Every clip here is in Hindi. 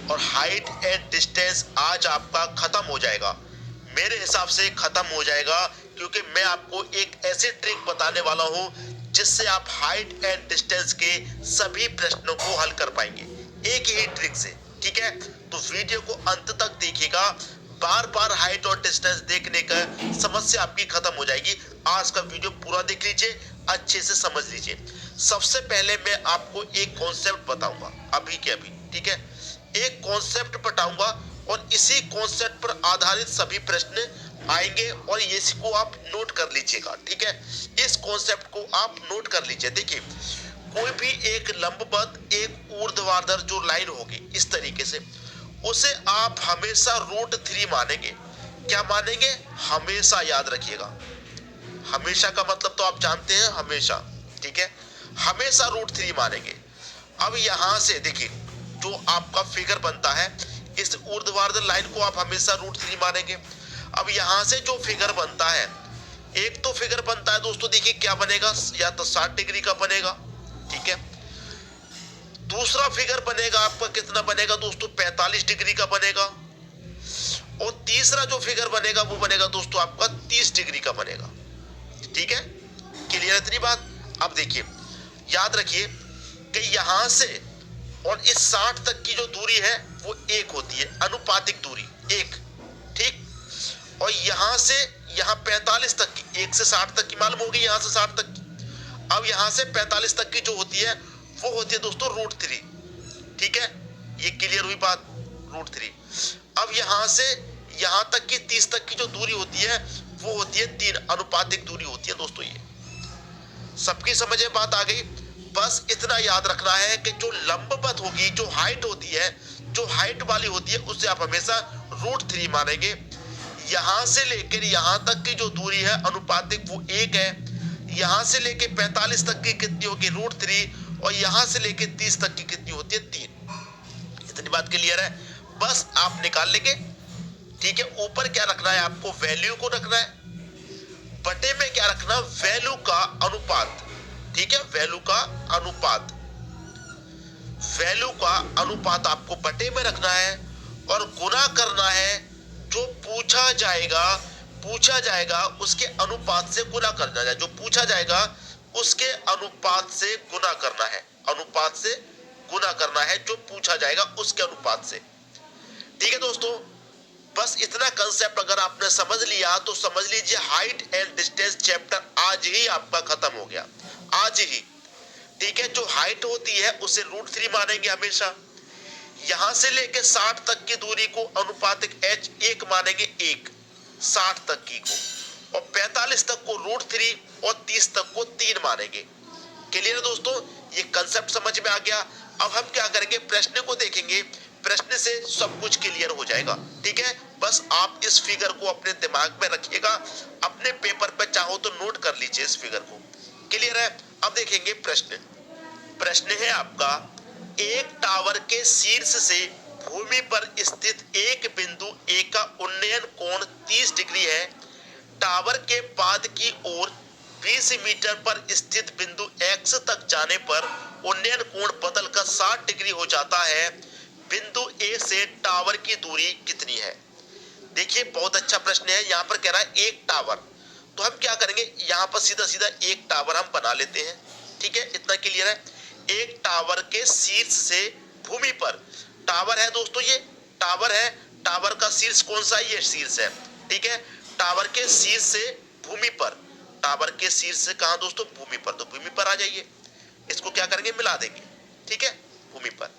और हाइट एंड डिस्टेंस आज आपका खत्म हो जाएगा, मेरे हिसाब से खत्म हो जाएगा, क्योंकि मैं आपको एक ऐसी ट्रिक बताने वाला हूं जिससे आप हाइट एंड डिस्टेंस के सभी प्रश्नों को हल कर पाएंगे एक ही ट्रिक से। ठीक है, तो वीडियो को अंत तक देखिएगा, बार बार हाइट और डिस्टेंस देखने का समस्या आपकी खत्म हो जाएगी। आज का वीडियो पूरा देख लीजिए, अच्छे से समझ लीजिए। सबसे पहले मैं आपको एक कॉन्सेप्ट बताऊंगा अभी के अभी। ठीक है, एक कॉन्सेप्ट बताऊंगा और इसी कॉन्सेप्ट पर आधारित सभी प्रश्न आएंगे और इसको आप नोट कर लीजिएगा। ठीक है, इस कॉन्सेप्ट को आप नोट कर लीजिए। देखिए, कोई भी एक लंबवत एक ऊर्ध्वाधर जो लाइन होगी इस तरीके से, उसे आप हमेशा √3 मानेंगे। क्या मानेंगे? हमेशा, याद रखिएगा। हमेशा का मतलब तो आप जानते हैं, हमेशा। ठीक है, हमेशा √3 मानेंगे। अब यहां से देखिए, जो आपका फिगर बनता है, इस ऊर्ध्वाधर लाइन को आप हमेशा √3 मानेंगे। अब यहां से जो फिगर बनता है, एक तो फिगर बनता है दोस्तों, देखिए क्या बनेगा, या तो 60 डिग्री का बनेगा। ठीक है, दूसरा फिगर बनेगा आपका, कितना बनेगा दोस्तों, 45 डिग्री का बनेगा। और तीसरा जो फिगर बनेगा वो बनेगा दोस्तों आपका 30 डिग्री का बनेगा। ठीक है, क्लियर है इतनी बात? अब देखिए, याद रखिए कि यहां से और इस 60 तक की जो दूरी है वो एक होती है, अनुपातिक दूरी एक। ठीक, और यहां से यहां 45 तक की, 1 से 60 तक की मालूम होगी, यहां से 60 तक की। अब यहां से 45 तक की जो होती है वो होती है दोस्तों √3। ठीक है, ये क्लियर हुई बात, √3। अब यहां से यहां तक की 30 तक की जो दूरी होती है वो होती है 3, अनुपातिक दूरी होती है दोस्तों। ये सबकी समझ में बात आ गई? बस इतना याद रखना है कि जो लंबवत होगी, जो हाइट होती है, जो हाइट वाली होती है, उसे आप हमेशा √3 मानेंगे। यहां से लेकर यहां तक की जो दूरी है अनुपातिक वो एक है। यहां से लेकर 45 तक की कितनी होगी, √3। और यहां से लेकर 30 तक की कितनी होती है, 3। इतनी बात क्लियर है? बस आप निकाल लेंगे। ठीक है, ऊपर क्या रखना है आपको, वैल्यू को रखना है, बटे में क्या रखना, वैल्यू का अनुपात। ठीक है, वैल्यू का अनुपात, वैल्यू का अनुपात आपको बटे में रखना है और गुना करना है। जो पूछा जाएगा उसके अनुपात से गुना करना है। जो पूछा जाएगा उसके अनुपात से गुना करना है, अनुपात से गुना करना है जो पूछा जाएगा उसके अनुपात से। ठीक है दोस्तों, बस इतना कंसेप्ट अगर आपने समझ लिया तो समझ लीजिए हाइट एंड डिस्टेंस चैप्टर आज ही आपका खत्म हो गया, आज ही। ठीक है, जो हाइट होती है उसे √3 मानेंगे हमेशा। यहां से लेके 60 तक की दूरी को अनुपातिक h1 मानेंगे, 1 60 तक की को, और 45 तक को √3 और 30 तक को 3 मानेंगे। क्लियर दोस्तों, ये कंसेप्ट समझ में आ गया। अब हम क्या करेंगे, प्रश्न को देखेंगे, प्रश्न से सब कुछ क्लियर हो जाएगा। ठीक है, बस आप इस फिगर को अपने दिमाग में रखिएगा, अपने पेपर पे चाहो तो नोट कर लीजिए इस फिगर को। क्लियर है? अब देखेंगे प्रश्न। प्रश्न है आपका, एक टावर के शीर्ष से भूमि पर स्थित एक बिंदु ए का उन्नयन कोण 30 डिग्री है। टावर के पाद की ओर 20 मीटर पर स्थित बिंदु एक्स तक जाने पर उन्नयन कोण बदलकर 60 डिग्री हो जाता है। बिंदु ए से टावर की दूरी कितनी है? देखिए, बहुत अच्छा प्रश्न है। यहाँ पर कह रहा है एक टावर, तो हम क्या करेंगे, यहाँ पर सीधा सीधा एक टावर हम बना लेते हैं। ठीक है, इतना क्लियर है? एक टावर के शीर्ष से भूमि पर, टावर है दोस्तों, ये टावर है, टावर का शीर्ष कौन सा है, ये शीर्ष है। ठीक है, टावर के शीर्ष से भूमि पर, टावर के शीर्ष से कहा दोस्तों, भूमि पर, तो भूमि पर आ जाइए, इसको क्या करेंगे, मिला देंगे। ठीक है, भूमि पर,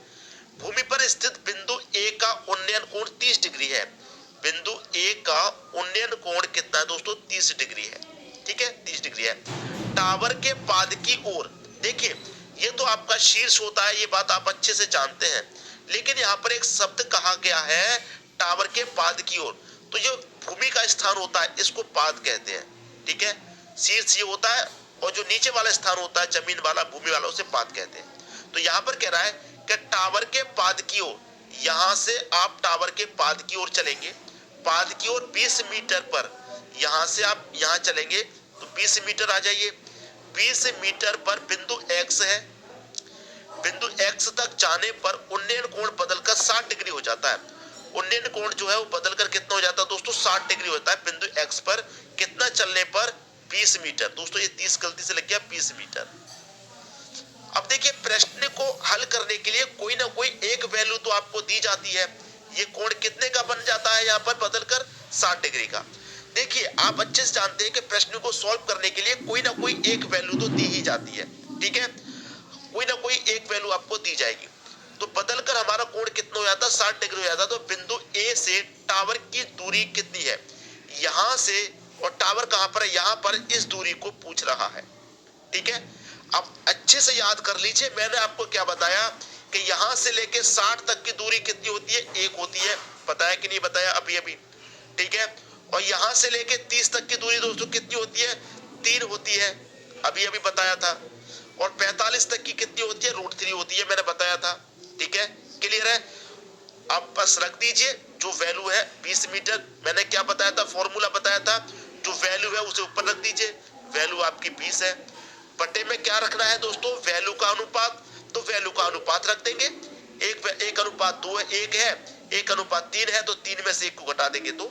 भूमि पर स्थित बिंदु ए का उन्नयन कोण 30 डिग्री है। बिंदु ए का उन्नयन कोण कितना है दोस्तों, 30 डिग्री है। ठीक है, 30 डिग्री है। टावर के पाद की ओर, देखिए ये तो आपका शीर्ष होता है, ये बात आप अच्छे से जानते हैं, लेकिन यहाँ पर एक शब्द कहा गया है टावर के पाद की ओर, तो जो भूमि का स्थान होता है इसको पाद कहते हैं। ठीक है, शीर्ष ये होता है और जो नीचे वाला स्थान होता है, जमीन वाला, भूमि वाला, उसे पाद कहते हैं। तो यहाँ पर कह रहा है कि टावर के पाद की ओर, यहां से आप टावर के पाद की ओर चलेंगे, पाद की ओर 20 मीटर पर, यहां से आप यहां चलेंगे तो 20 मीटर आ जाइए। 20 मीटर पर बिंदु एक्स है, बिंदु x तक जाने पर उन्नयन कोण बदलकर 60 डिग्री हो जाता है। उन्नयन कोण जो है वो बदलकर कितना हो जाता है दोस्तों, 60 डिग्री होता है बिंदु x पर। कितना चलने पर, 20 मीटर। दोस्तों ये 30 गलती से लग गया, 20 मीटर। अब देखिए प्रश्न को हल करने के लिए कोई ना कोई एक वैल्यू तो आपको दी जाती है। ये कोण कितने का बन जाता है यहाँ पर बदलकर, 60 डिग्री का। देखिए आप अच्छे से जानते हैं कि प्रश्न को सॉल्व करने के लिए कोई ना कोई एक वैल्यू तो दी ही जाती है, ठीक है। कोई ना कोई एक वैल्यू आपको दी जाएगी। तो बदलकर हमारा कोण कितना हो जाता है, 60 डिग्री हो जाता है। तो बिंदु ए से टावर की दूरी कितनी है, यहां से, और टावर कहां पर है, यहां पर, इस दूरी को पूछ रहा है, ठीक है। अब अच्छे से याद कर लीजिए, मैंने आपको क्या बताया कि यहां से लेके 60 तक की दूरी कितनी होती है, 1 होती है। बताया कि नहीं बताया, अभी अभी, ठीक है। और यहां से लेके 30 तक की दूरी दोस्तों कितनी होती है, 3 होती है, अभी अभी बताया था। और 45 तक की कितनी होती है, √3 होती है, मैंने बताया था, ठीक है। क्लियर है। अब बस रख दीजिए जो वैल्यू है 20 मीटर, मैंने क्या बताया था, फॉर्मूला बताया था, जो वैल्यू है उसे ऊपर रख दीजिए। वैल्यू आपकी 20 है, बटे में क्या रखना है दोस्तों, वैल्यू का अनुपात। तो वैल्यू का अनुपात रख देंगे, 1:2 है, 1 है, 1:3 है, तो 3 में से 1 को घटा देंगे तो।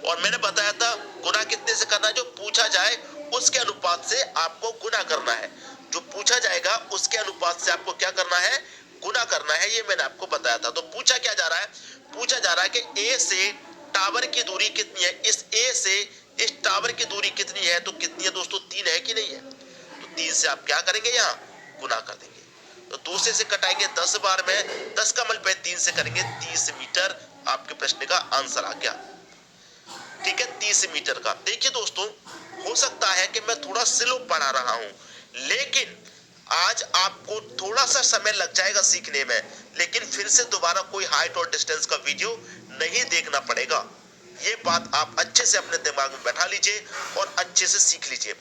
और मैंने बताया था गुना कितने से करना है, जो पूछा जाए उसके अनुपात से आपको गुना करना है। जो पूछा जाएगा उसके अनुपात से आपको क्या करना है, गुना करना है, ये मैंने आपको बताया था। तो पूछा क्या जा रहा है, पूछा जा रहा है कि ए से टावर की दूरी कितनी है, इस ए से इस टावर की दूरी कितनी है, तो कितनी है दोस्तों, 3 है कि नहीं है। तो 3 से आप क्या करेंगे, यहाँ गुना कर देंगे। तो दूसरे से कटाएंगे 10 बार में, 10 का मल्टीप्लाई 3 से करेंगे, 30 मीटर आपके प्रश्न का आंसर आ गया, ठीक है, 30 मीटर का। देखिए दोस्तों, हो सकता है कि मैं थोड़ा स्लो पढ़ा रहा हूं, लेकिन आज आपको थोड़ा सा समय लग जाएगा सीखने में, लेकिन फिर से दोबारा कोई हाइट और डिस्टेंस का वीडियो नहीं देखना पड़ेगा। ये बात आप अच्छे से अपने दिमाग में बैठा लीजिए और अच्छे से सीख लीजिए।